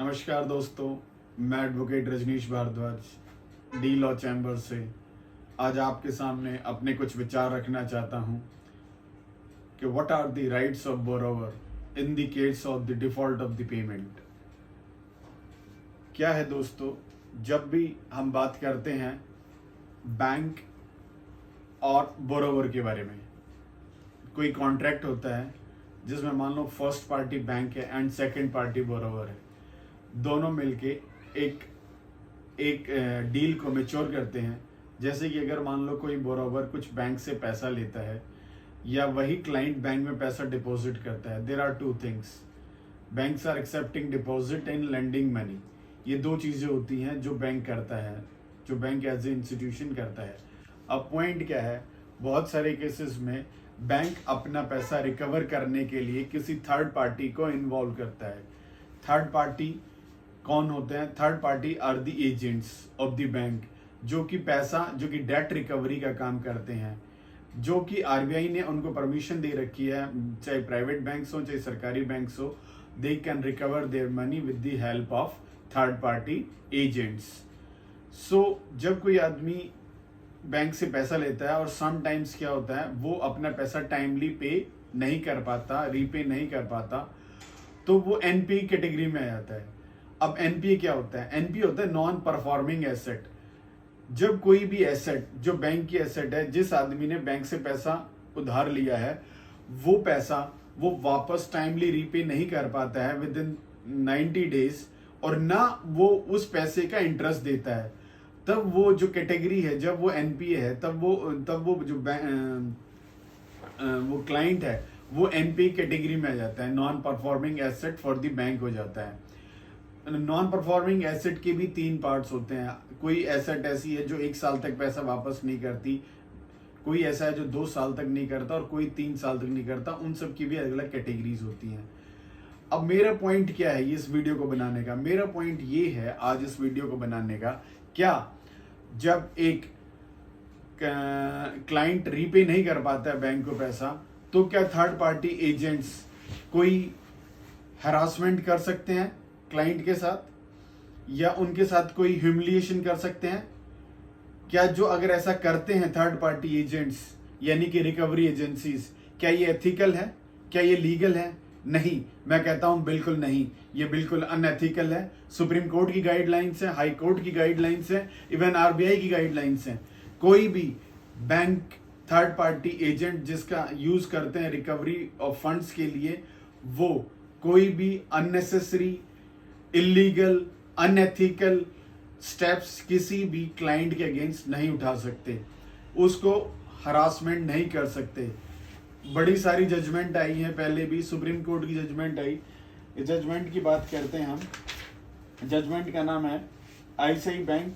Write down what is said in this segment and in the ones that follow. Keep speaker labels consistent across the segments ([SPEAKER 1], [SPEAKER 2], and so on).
[SPEAKER 1] नमस्कार दोस्तों, मैं advocate Rajneesh Bhardwaj the law chamber से आज आपके सामने अपने कुछ विचार रखना चाहता हूं कि what are the rights of borrower in the case of the default of the payment. क्या है दोस्तों, जब भी हम बात करते हैं बैंक और बोरोवर के बारे में, कोई कॉन्ट्रैक्ट होता है जिसमें मान लो फर्स्ट पार्टी बैंक है एंड सेकंड पार्टी बोरोवर है, दोनों मिलके एक डील को मैच्योर करते हैं। जैसे कि अगर मान लो कोई बोरोवर कुछ बैंक से पैसा लेता है या वही क्लाइंट बैंक में पैसा डिपॉजिट करता है, there are two things, banks are accepting deposit and lending money. ये दो चीज़ें होती हैं जो बैंक करता है, जो बैंक एज ए इंस्टीट्यूशन करता है। अब पॉइंट क्या है, बहुत सारे केसेस में बैंक अपना पैसा रिकवर करने के लिए किसी थर्ड पार्टी को इन्वॉल्व करता है। थर्ड पार्टी कौन होते हैं? Third party are the agents of the bank, जो कि डेट रिकवरी का काम करते हैं, जो कि आरबीआई ने उनको परमिशन दे रखी है, चाहे प्राइवेट बैंक्स हो चाहे सरकारी बैंक्स हो, they can recover their money with the help of third party agents. So जब कोई आदमी बैंक से पैसा लेता है और समटाइम्स क्या होता है, वो अपना पैसा टाइमली पे नहीं कर पाता, रीपे नहीं कर पाता, तो वो एनपीए कैटेगरी में आ जाता है। अब एनपीए क्या होता है? एनपीए होता है नॉन परफॉर्मिंग एसेट। जब कोई भी एसेट जो बैंक की एसेट है, जिस आदमी ने बैंक से पैसा उधार लिया है, वो पैसा वो वापस टाइमली रीपे नहीं कर पाता है विद इन 90 डेज, और ना वो उस पैसे का इंटरेस्ट देता है, तब वो जो कैटेगरी है, जब वो एनपीए है, तब वो जो वो क्लाइंट है वो एनपीए कैटेगरी में आ जाता है, non performing asset for the bank हो जाता है। नॉन परफॉर्मिंग एसेट के भी 3 पार्ट्स होते हैं। कोई एसेट ऐसी है जो 1 साल तक पैसा वापस नहीं करती, कोई ऐसा है जो 2 साल तक नहीं करता, और कोई 3 साल तक नहीं करता। उन सब की भी अलग अलग कैटेगरीज होती हैं। अब मेरा पॉइंट क्या है इस वीडियो को बनाने का? मेरा पॉइंट ये है आज इस वीडियो को बनाने का, क्या जब एक क्लाइंट रीपे नहीं कर पाता है बैंक को पैसा, तो क्या थर्ड पार्टी एजेंट्स कोई हरासमेंट कर सकते हैं क्लाइंट के साथ, या उनके साथ कोई ह्यूमिलिएशन कर सकते हैं? क्या जो अगर ऐसा करते हैं थर्ड पार्टी एजेंट्स यानी कि रिकवरी एजेंसीज, क्या ये एथिकल है? क्या ये लीगल है? नहीं, मैं कहता हूं बिल्कुल नहीं, ये बिल्कुल अनएथिकल है। सुप्रीम कोर्ट की गाइडलाइंस है, हाई कोर्ट की गाइडलाइंस है, इवन आरबीआई की गाइडलाइंस है। कोई भी बैंक थर्ड पार्टी एजेंट जिसका यूज करते हैं रिकवरी ऑफ फंड्स के लिए, वो कोई भी अननेसेसरी, इलीगल, अनएथिकल स्टेप्स किसी भी क्लाइंट के अगेंस्ट नहीं उठा सकते, उसको हरासमेंट नहीं कर सकते। बड़ी सारी जजमेंट आई है, पहले भी सुप्रीम कोर्ट की जजमेंट आई। जजमेंट की बात करते हैं हम। जजमेंट का नाम है ICI bank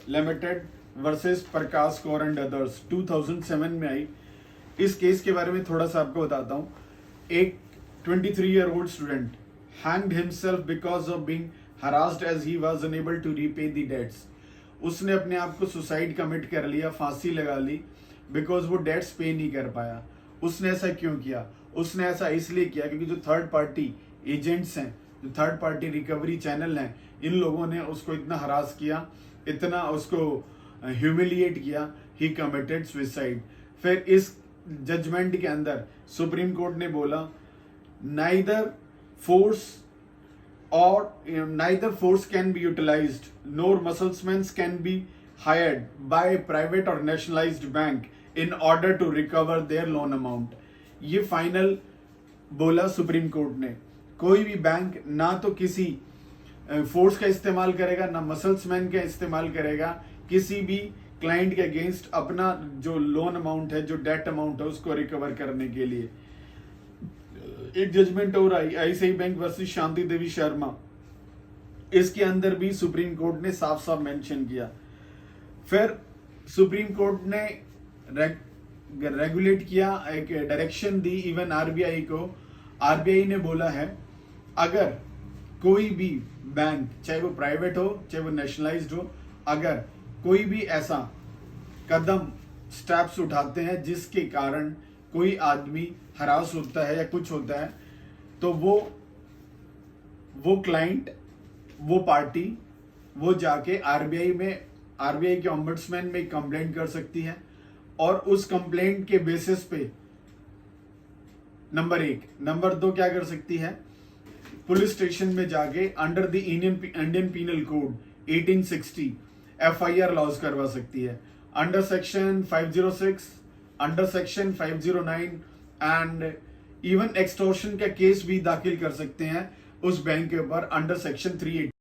[SPEAKER 1] limited versus Prakash Kaur and others, 2007 में आई। इस केस के बारे में थोड़ा सा आपको बताता हूँ। एक 23-year-old student hanged himself because of being harassed as he was unable to repay the debts. उसने अपने आप को सुसाइड कमिट कर लिया, फांसी लगा ली, बिकॉज वो डेट्स पे नहीं कर पाया। उसने ऐसा क्यों किया? उसने ऐसा इसलिए किया क्योंकि जो थर्ड पार्टी एजेंट्स हैं, जो थर्ड पार्टी रिकवरी चैनल हैं, इन लोगों ने उसको इतना हरास किया, इतना उसको ह्यूमिलिएट किया, ही कमिटेड सुसाइड। फिर इस जजमेंट के अंदर सुप्रीम कोर्ट ने बोला, neither force can be utilized, nor musclemen can be hired by private or nationalized bank in order to recover their loan amount. ये फाइनल बोला सुप्रीम कोर्ट ने। कोई भी बैंक ना तो किसी फोर्स का इस्तेमाल करेगा, ना मसल्समैन का इस्तेमाल करेगा किसी भी क्लाइंट के अगेंस्ट अपना जो लोन अमाउंट है, जो डेट अमाउंट है, उसको रिकवर करने के लिए। एक जजमेंट और आई, ICI bank versus Shanti Devi Sharma. इसके अंदर भी सुप्रीम कोर्ट ने साफ साफ मेंशन किया। फिर सुप्रीम कोर्ट ने रेगुलेट किया, एक डायरेक्शन दी इवन आरबीआई को। आरबीआई ने बोला है, अगर कोई भी बैंक, चाहे वो प्राइवेट हो चाहे वो नेशनलाइज्ड हो, अगर कोई भी ऐसा कदम स्टेप्स उठाते हैं जिसके कारण कोई आदमी हरास होता है या कुछ होता है, तो वो क्लाइंट वो पार्टी वो जाके आरबीआई के ओम्बड्समैन में कंप्लेंट कर सकती है और उस कंप्लेंट के बेसिस पे नंबर 1, नंबर 2 क्या कर सकती है, पुलिस स्टेशन में जाके under the Indian penal code 1860 FIR launch करवा सकती है under section 506, under section 509 and even extortion का केस भी दाखिल कर सकते हैं उस बैंक के ऊपर अंडर सेक्शन 380।